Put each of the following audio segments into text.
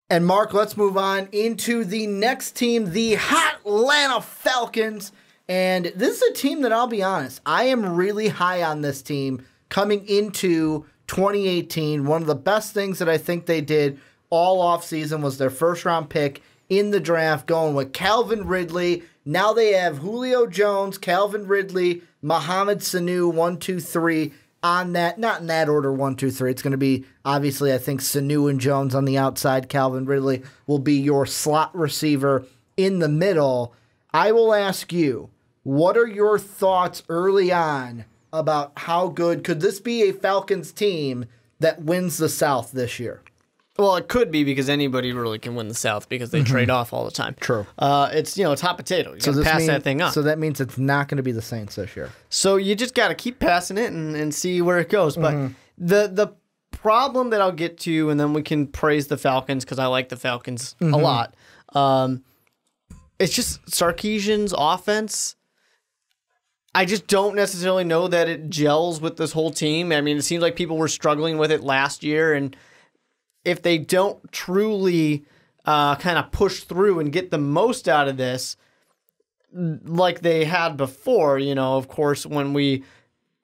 And Mark, let's move on into the next team, the Atlanta Falcons. And this is a team that I'll be honest, I am really high on this team coming into 2018. One of the best things that I think they did all offseason was their first-round pick in the draft, going with Calvin Ridley. Now they have Julio Jones, Calvin Ridley, Mohamed Sanu, 1, 2, 3 on that. Not in that order, 1, 2, 3. It's going to be, obviously, I think Sanu and Jones on the outside. Calvin Ridley will be your slot receiver in the middle. I will ask you, what are your thoughts early on about how good could this be a Falcons team that wins the South this year? Well, it could be because anybody really can win the South because they trade off all the time. True. It's hot potato. You got to pass that thing on. So that means it's not going to be the Saints this year. So you just got to keep passing it and see where it goes. But the problem that I'll get to, and then we can praise the Falcons because I like the Falcons a lot. It's just Sarkisian's offense. I just don't necessarily know that it gels with this whole team. I mean, it seems like people were struggling with it last year, and if they don't truly kind of push through and get the most out of this, like they had before, of course, when we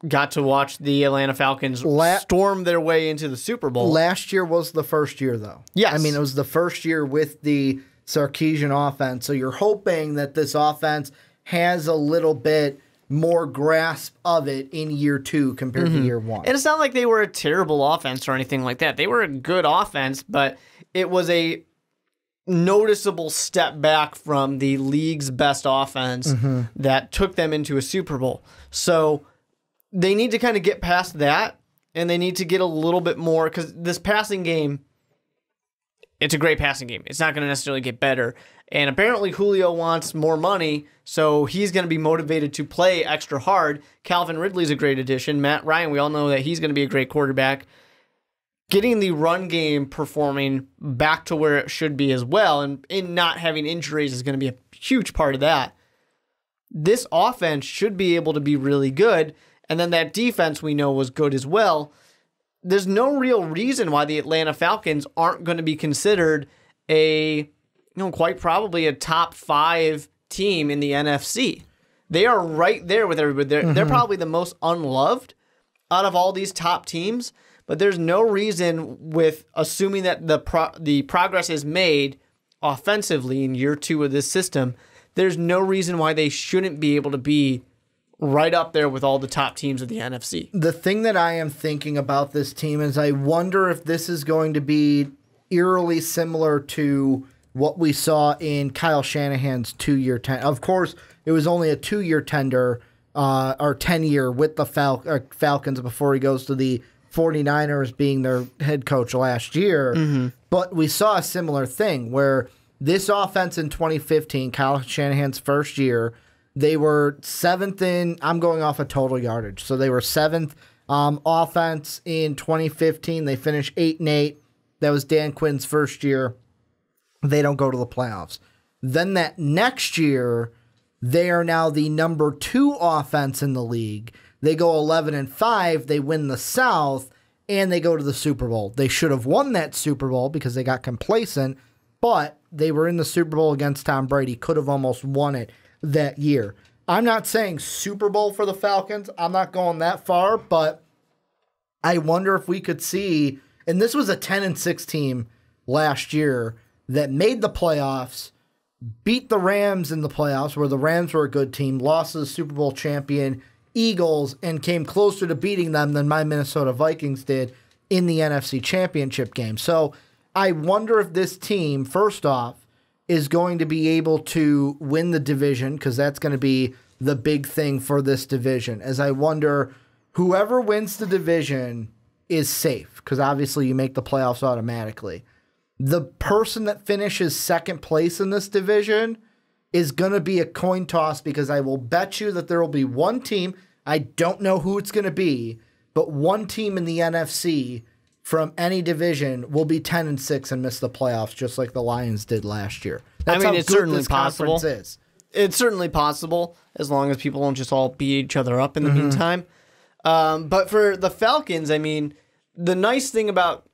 got to watch the Atlanta Falcons storm their way into the Super Bowl. Last year was the first year, though. Yes. I mean, it was the first year with the Sarkisian offense, so you're hoping that this offense has a little bit more grasp of it in year 2 compared to year 1. And it's not like they were a terrible offense or anything like that. They were a good offense, but it was a noticeable step back from the league's best offense that took them into a Super Bowl. So they need to kind of get past that, and they need to get a little bit more, because this passing game, it's a great passing game. It's not going to necessarily get better. And apparently Julio wants more money, so he's going to be motivated to play extra hard. Calvin Ridley's a great addition. Matt Ryan, we all know that he's going to be a great quarterback. Getting the run game performing back to where it should be as well, and in not having injuries is going to be a huge part of that. This offense should be able to be really good, and then that defense we know was good as well. There's no real reason why the Atlanta Falcons aren't going to be considered quite probably a top 5 team in the NFC. They are right there with everybody. They're probably the most unloved out of all these top teams, but there's no reason, with assuming that the progress is made offensively in year 2 of this system, there's no reason why they shouldn't be able to be right up there with all the top teams of the NFC. The thing that I am thinking about this team is I wonder if this is going to be eerily similar to what we saw in Kyle Shanahan's 2-year tender. Of course, it was only a 2-year tender or 10-year with the Falcons before he goes to the 49ers being their head coach last year. But we saw a similar thing where this offense in 2015, Kyle Shanahan's first year, they were 7th in, I'm going off of total yardage, so they were 7th offense in 2015. They finished 8-8. That was Dan Quinn's first year. They don't go to the playoffs. Then that next year, they are now the number 2 offense in the league. They go 11-5. They win the South, and they go to the Super Bowl. They should have won that Super Bowl because they got complacent, but they were in the Super Bowl against Tom Brady. Could have almost won it that year. I'm not saying Super Bowl for the Falcons. I'm not going that far, but I wonder if we could see, and this was a 10-6 team last year that made the playoffs, beat the Rams in the playoffs, where the Rams were a good team, lost to the Super Bowl champion Eagles, and came closer to beating them than my Minnesota Vikings did in the NFC Championship game. So I wonder if this team, first off, is going to be able to win the division, because that's going to be the big thing for this division. As I wonder, whoever wins the division is safe, because obviously you make the playoffs automatically. The person that finishes second place in this division is going to be a coin toss, because I will bet you that there will be one team, I don't know who it's going to be, but one team in the NFC from any division will be 10-6 and miss the playoffs, just like the Lions did last year. That's how it's good certainly this possible. conference is. It's certainly possible, as long as people don't just all beat each other up in the meantime. But for the Falcons, I mean, the nice thing about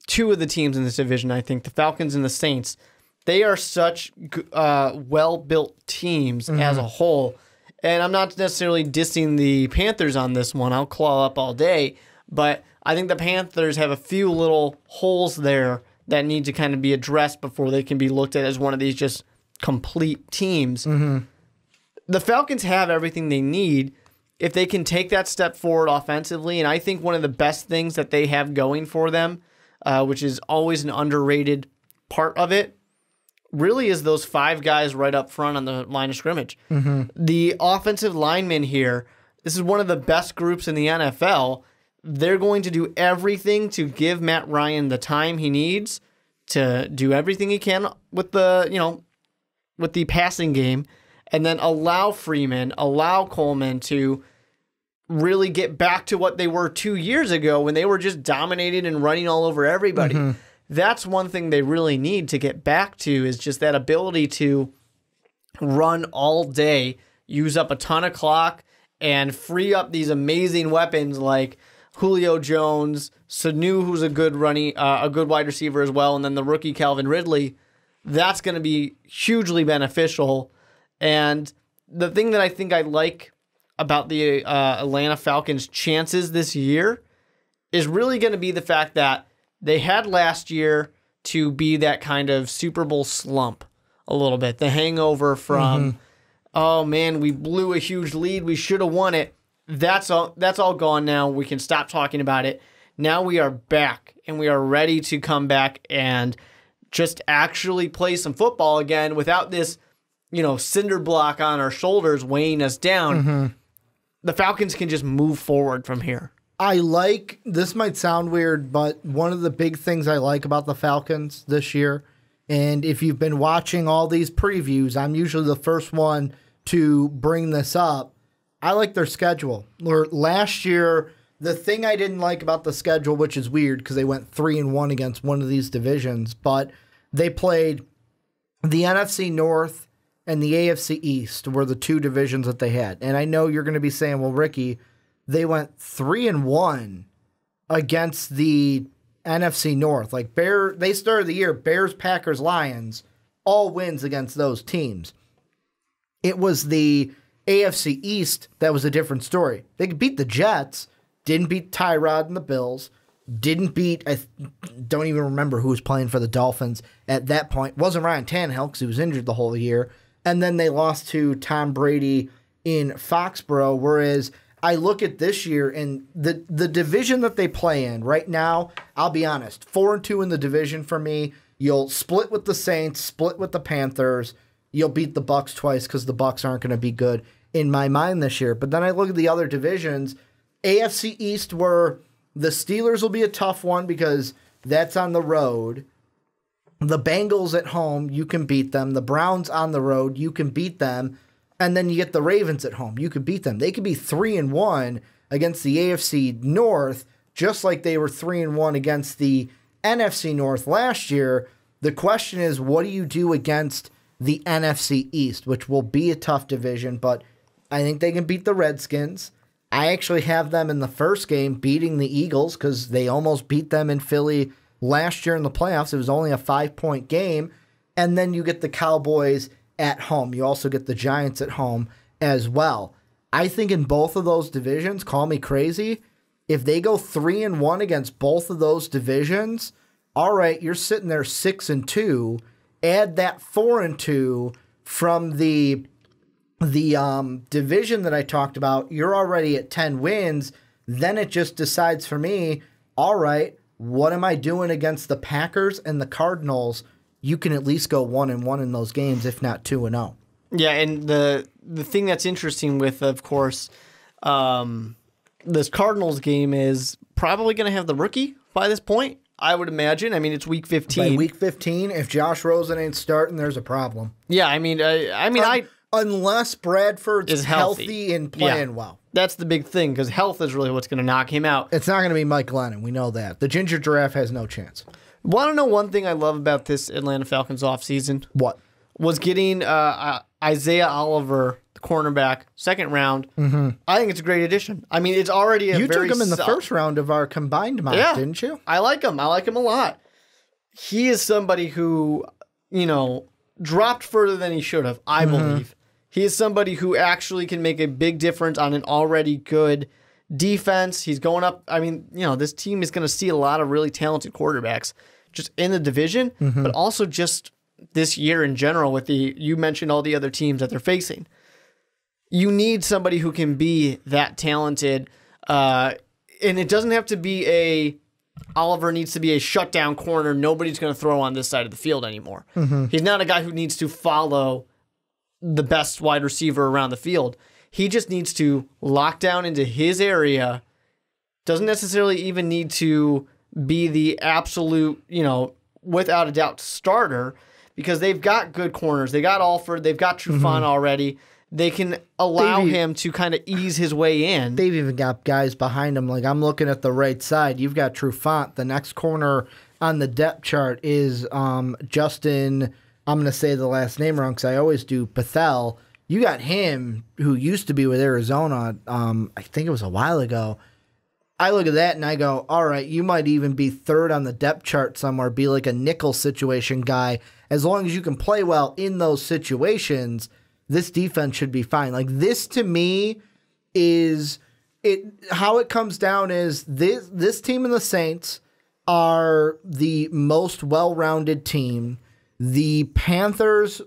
two of the teams in this division, I think, the Falcons and the Saints, they are such well-built teams as a whole. And I'm not necessarily dissing the Panthers on this one. I'll claw up all day. But I think the Panthers have a few little holes there that need to kind of be addressed before they can be looked at as one of these just complete teams. The Falcons have everything they need if they can take that step forward offensively. And I think one of the best things that they have going for them, which is always an underrated part of it, really is those 5 guys right up front on the line of scrimmage. The offensive linemen here, this is one of the best groups in the NFL. They're going to do everything to give Matt Ryan the time he needs to do everything he can with the, with the passing game, and then allow Freeman, allow Coleman to really get back to what they were 2 years ago when they were just dominated and running all over everybody. That's one thing they really need to get back to, is just that ability to run all day, use up a ton of clock, and free up these amazing weapons like Julio Jones, Sanu, who's a good wide receiver as well, and then the rookie Calvin Ridley. That's going to be hugely beneficial. And the thing that I think I like about the Atlanta Falcons' chances this year is really going to be the fact that they had last year to be that kind of Super Bowl slump a little bit. The hangover from, oh man, we blew a huge lead, we should have won it. That's all gone now. We can stop talking about it. Now we are back, and we are ready to come back and just actually play some football again without this, cinder block on our shoulders weighing us down. The Falcons can just move forward from here. This might sound weird, but one of the big things I like about the Falcons this year, and if you've been watching all these previews, I'm usually the first one to bring this up. I like their schedule. Last year, the thing I didn't like about the schedule, which is weird because they went 3-1 against one of these divisions, but they played the NFC North and the AFC East were the 2 divisions that they had. And I know you're going to be saying, well, Ricky, they went 3-1 against the NFC North. They started the year Bears, Packers, Lions, all wins against those teams. It was the AFC East that was a different story. They could beat the Jets, didn't beat Tyrod and the Bills, didn't beat, I don't even remember who was playing for the Dolphins at that point. Wasn't Ryan Tannehill because he was injured the whole year. And then they lost to Tom Brady in Foxborough, whereas I look at this year and the division that they play in right now, I'll be honest, 4-2 in the division for me. You'll split with the Saints, split with the Panthers. You'll beat the Bucs twice because the Bucs aren't going to be good in my mind this year. But then I look at the other divisions. AFC East, where the Steelers will be a tough one because that's on the road. The Bengals at home, you can beat them. The Browns on the road, you can beat them. And then you get the Ravens at home. You could beat them. They could be 3-1 against the AFC North, just like they were 3-1 against the NFC North last year. The question is, what do you do against the NFC East, which will be a tough division, but I think they can beat the Redskins. I actually have them in the first game beating the Eagles because they almost beat them in Philly last year in the playoffs. It was only a 5-point game. And then you get the Cowboys at home. You also get the Giants at home as well. I think in both of those divisions, call me crazy, if they go 3-1 against both of those divisions, all right, you're sitting there 6-2. Add that 4-2 from the division that I talked about, you're already at 10 wins. Then it just decides for me, all right, what am I doing against the Packers and the Cardinals? You can at least go 1-1 in those games, if not 2-0. Yeah, and the thing that's interesting with, of course, this Cardinals game is probably going to have the rookie by this point, I would imagine. I mean, it's week 15. By week 15, if Josh Rosen ain't starting, there's a problem. Yeah, unless Bradford's is healthy and playing well. That's the big thing, because health is really what's going to knock him out. It's not going to be Mike Glennon. We know that. The Ginger Giraffe has no chance. Want to know one thing I love about this Atlanta Falcons offseason? What? was getting Isaiah Oliver, the cornerback, second round. I think it's a great addition. I mean, it's already a You very took him in the first round of our combined mock, didn't you? I like him. I like him a lot. He is somebody who, dropped further than he should have, I believe. He is somebody who actually can make a big difference on an already good defense. He's going up. I mean, this team is going to see a lot of really talented quarterbacks just in the division, but also just this year in general you mentioned all the other teams that they're facing. You need somebody who can be that talented, and it doesn't have to be Oliver needs to be a shutdown corner. Nobody's going to throw on this side of the field anymore. He's not a guy who needs to follow the best wide receiver around the field. He just needs to lock down into his area. Doesn't necessarily even need to be the absolute, without a doubt starter, because they've got good corners. They got Alford. They've got Trufant already. They can allow him to kind of ease his way in. They've even got guys behind him. Like, I'm looking at the right side. You've got Trufant. The next corner on the depth chart is Justin, I'm going to say the last name wrong because I always do, Bethel. You got him, who used to be with Arizona, I think it was a while ago. I look at that and I go, all right, you might even be third on the depth chart somewhere, be like a nickel situation guy. As long as you can play well in those situations, this defense should be fine. Like, this to me is how it comes down is this team and the Saints are the most well-rounded team. The Panthers,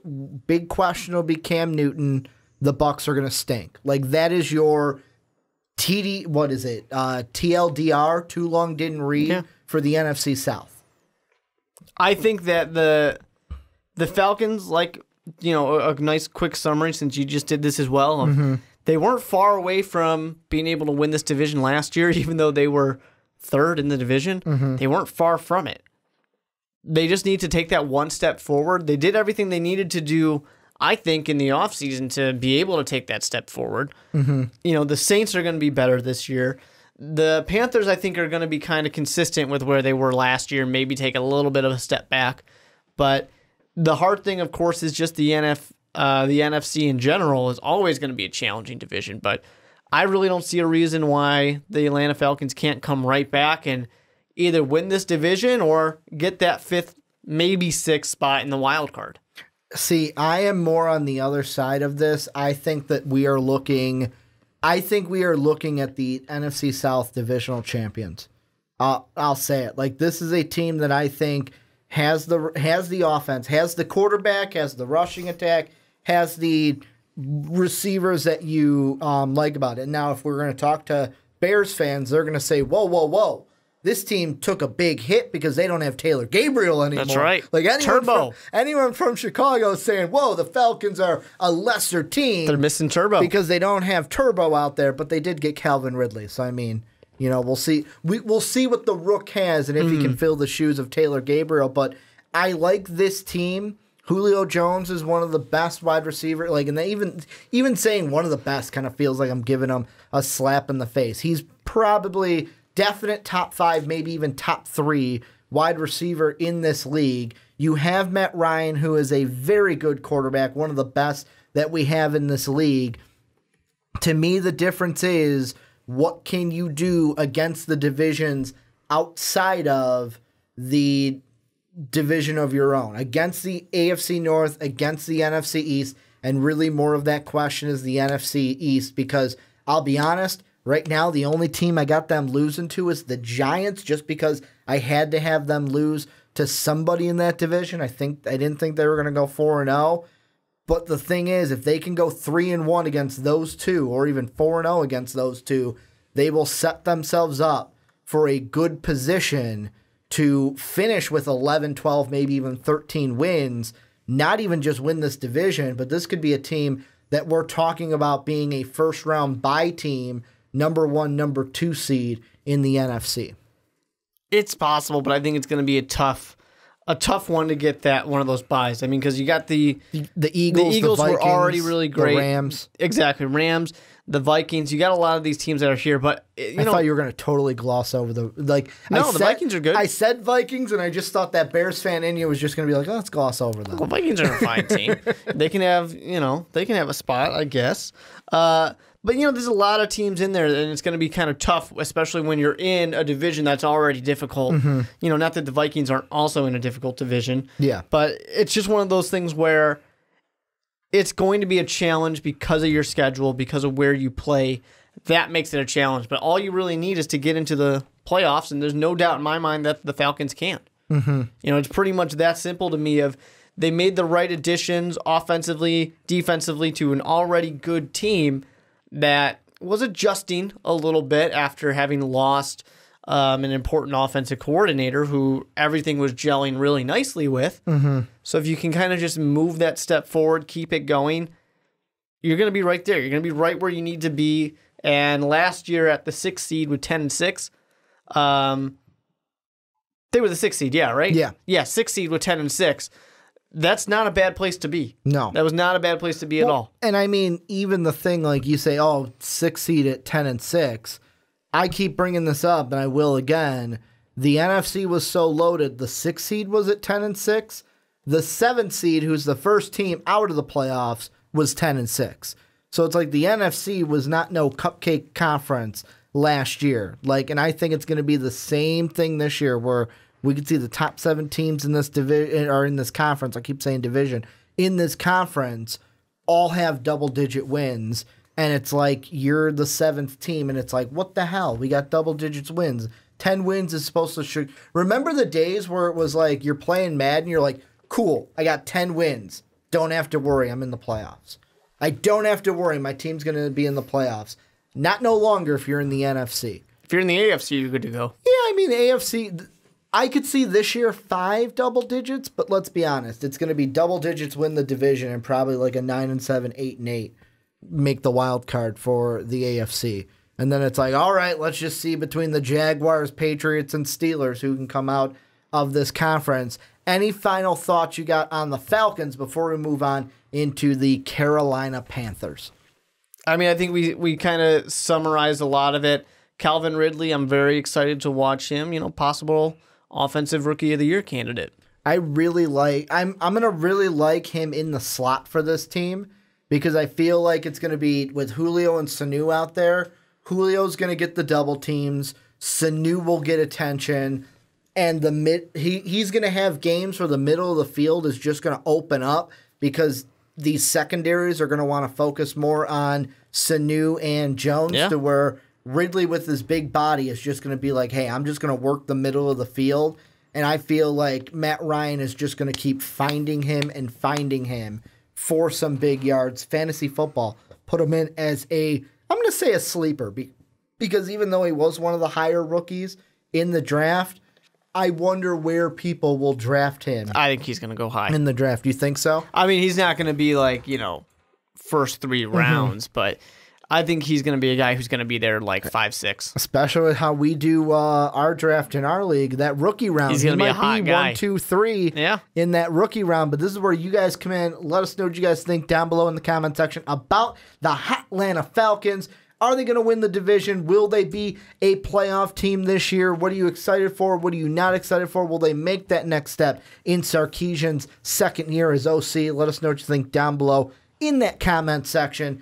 big question will be Cam Newton. The Bucs are going to stink. Like, that is your TLDR, too long didn't read, for the NFC South. I think that the Falcons, like, a nice quick summary since you just did this as well. They weren't far away from being able to win this division last year, even though they were third in the division. They weren't far from it. They just need to take that one step forward. They did everything they needed to do, I think, in the offseason to be able to take that step forward. The Saints are going to be better this year. The Panthers, I think, are going to be kind of consistent with where they were last year, maybe take a little bit of a step back. But the hard thing, of course, is just the NFC in general is always going to be a challenging division. But I really don't see a reason why the Atlanta Falcons can't come right back and either win this division or get that fifth, maybe sixth spot in the wild card. See, I am more on the other side of this. I think that we are looking at the NFC South divisional champions. I'll say it. Like, this is a team that I think has the offense, has the quarterback, has the rushing attack, has the receivers that you like about it. Now, if we're going to talk to Bears fans, they're going to say, whoa. This team took a big hit because they don't have Taylor Gabriel anymore. That's right. Like, anyone from Chicago is saying, whoa, the Falcons are a lesser team. They're missing Turbo. Because they don't have Turbo out there, but they did get Calvin Ridley. So, I mean, we'll see. We'll see what the Rook has and if he can fill the shoes of Taylor Gabriel. But I like this team. Julio Jones is one of the best wide receivers. Like, and they even saying one of the best kind of feels like I'm giving him a slap in the face. He's probably definite top 5, maybe even top 3 wide receiver in this league. You have Matt Ryan, who is a very good quarterback, one of the best that we have in this league. To me, the difference is what can you do against the divisions outside of the division of your own, against the AFC North, against the NFC East, and really more of that question is the NFC East, because I'll be honest, right now, the only team I got them losing to is the Giants, just because I had to have them lose to somebody in that division. I didn't think they were going to go 4-0. But the thing is, if they can go 3-1 against those two, or even 4-0 against those two, they will set themselves up for a good position to finish with 11, 12, maybe even 13 wins. Not even just win this division, but this could be a team that we're talking about being a first-round bye team, number 1, number 2 seed in the NFC. It's possible, but I think it's going to be a tough one to get that one of those buys. I mean, because you got the Eagles. The Eagles the Vikings, were already really great. The Rams. Exactly, Rams. the Vikings. You got a lot of these teams that are here, but I thought you were going to totally gloss over the No, the Vikings are good. I said Vikings, and I just thought that Bears fan in you was just going to be like, let's gloss over them. The Vikings are a fine team. They can have a spot, I guess. But, there's a lot of teams in there, and it's going to be kind of tough, especially when you're in a division that's already difficult. Not that the Vikings aren't also in a difficult division. Yeah. But it's just one of those things where it's going to be a challenge because of your schedule, because of where you play. That makes it a challenge. But all you really need is to get into the playoffs, and there's no doubt in my mind that the Falcons can. It's pretty much that simple to me. They made the right additions offensively, defensively to an already good team that was adjusting a little bit after having lost an important offensive coordinator who everything was gelling really nicely with. So if you can kind of just move that step forward, keep it going, you're going to be right there. You're going to be right where you need to be. And last year at the 6th seed with 10-6, they were the 6th seed, yeah, right? Yeah. Yeah, 6th seed with 10-6. That's not a bad place to be. No. That was not a bad place to be at all. And I mean, even the thing like you say, 6th seed at 10-6, I keep bringing this up, and I will again. The NFC was so loaded. The 6th seed was at 10-6. The 7th seed, who's the first team out of the playoffs, was 10-6. So it's like the NFC was not no cupcake conference last year. And I think it's going to be the same thing this year, where we could see the top 7 teams in this division or in this conference. I keep saying division in this conference all have double-digit wins. And it's like you're the 7th team, and it's like, what the hell? We got double-digits wins. 10 wins is supposed to Remember the days where it was like you're playing Madden, you're like, cool, I got 10 wins. Don't have to worry, I'm in the playoffs. I don't have to worry, my team's going to be in the playoffs. Not no longer if you're in the NFC. If you're in the AFC, you're good to go. Yeah, I mean, the AFC, I could see this year 5 double digits, but let's be honest, it's going to be double digits win the division and probably like a 9-7, 8-8. Make the wild card for the AFC. And then it's like, all right, let's just see between the Jaguars, Patriots, and Steelers who can come out of this conference. Any final thoughts you got on the Falcons before we move on into the Carolina Panthers? I mean, I think we kind of summarized a lot of it. Calvin Ridley, I'm very excited to watch him, possible offensive rookie of the year candidate. I'm going to really like him in the slot for this team, because I feel like it's going to be with Julio and Sanu out there. Julio's going to get the double teams. Sanu will get attention. And he's going to have games where the middle of the field is just going to open up, because these secondaries are going to want to focus more on Sanu and Jones, to where Ridley with his big body is just going to be like, hey, I'm just going to work the middle of the field. And I feel like Matt Ryan is just going to keep finding him for some big yards. Fantasy football put him in as I'm going to say a sleeper, because even though he was one of the higher rookies in the draft, I wonder where people will draft him. I think he's going to go high in the draft. Do you think so? I mean, he's not going to be like, first 3 rounds, but I think he's going to be a guy who's going to be there like 5-6. Especially with how we do our draft in our league, that rookie round. He's going to be a hot guy. 1, 2, 3 in that rookie round. But this is where you guys come in. Let us know what you guys think down below in the comment section about the Atlanta Falcons. Are they going to win the division? Will they be a playoff team this year? What are you excited for? What are you not excited for? Will they make that next step in Sarkisian's second year as OC? Let us know what you think down below in that comment section.